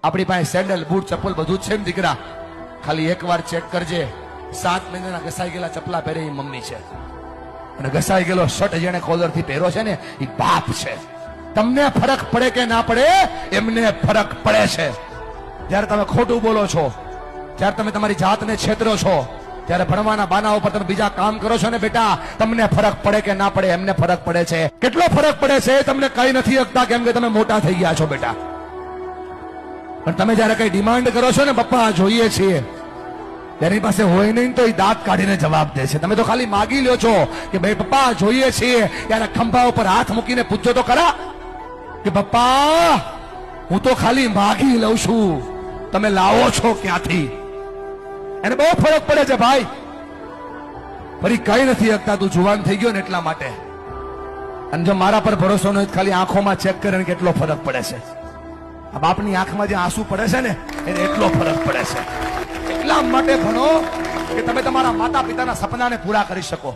આપણી પાસે sandal boot ચપ્પલ બધું જ છે ને દીકરા, ખાલી એકવાર ચેક કરજે, 7 મહિનાના ઘસાઈ ગયેલા ચપલા પહેરે એ મમ્મી છે, અને ઘસાઈ ગયેલો શર્ટ જેને કોલરથી પહેરો છે ને એ બાપ છે. તમને ફરક પડે કે ના પડે, એમને ફરક પડે છે. જ્યારે તમે ખોટું બોલો છો, જ્યારે તમે તમારી જાતને છેતરો છો, ત્યારે ભણવાના બાના ઉપર તમે બીજા કામ કરો છો ને બેટા, તમને ફરક પડે કે ના પડે, એમને ફરક પડે છે. કેટલો ફરક પડે છે તમને કઈ નથી શકતા, કેમ કે તમે મોટા થઈ ગયા છો બેટા. પણ તમે જયારે કઈ ડિમાન્ડ કરો છો ને, પપ્પા જોઈએ છીએ, તેની પાસે હોય નહીં તો એ દાંત કાઢીને જવાબ દે છે. તમે તો ખાલી માગી લ્યો છો કે ભાઈ પપ્પા જોઈએ છીએ, ત્યારે ખંભા ઉપર હાથ મૂકીને પૂછજો તો ખરા કે પપ્પા હું તો ખાલી માગી લઉં છું, તમે લાવો છો ક્યાંથી? એને બહુ ફરક પડે છે ભાઈ. ફરી કઈ નથી શકતા, તું જુવાન થઈ ગયો ને એટલા માટે. અને જો મારા પર ભરોસો ન હોય, ખાલી આંખોમાં ચેક કરીને કેટલો ફરક પડે છે. આ બાપની આંખમાં જે આંસુ પડે છે ને, એને એટલો ફરક પડે છે. એટલા માટે ભણો કે તમે તમારા માતા પિતાના સપનાને પૂરા કરી શકો.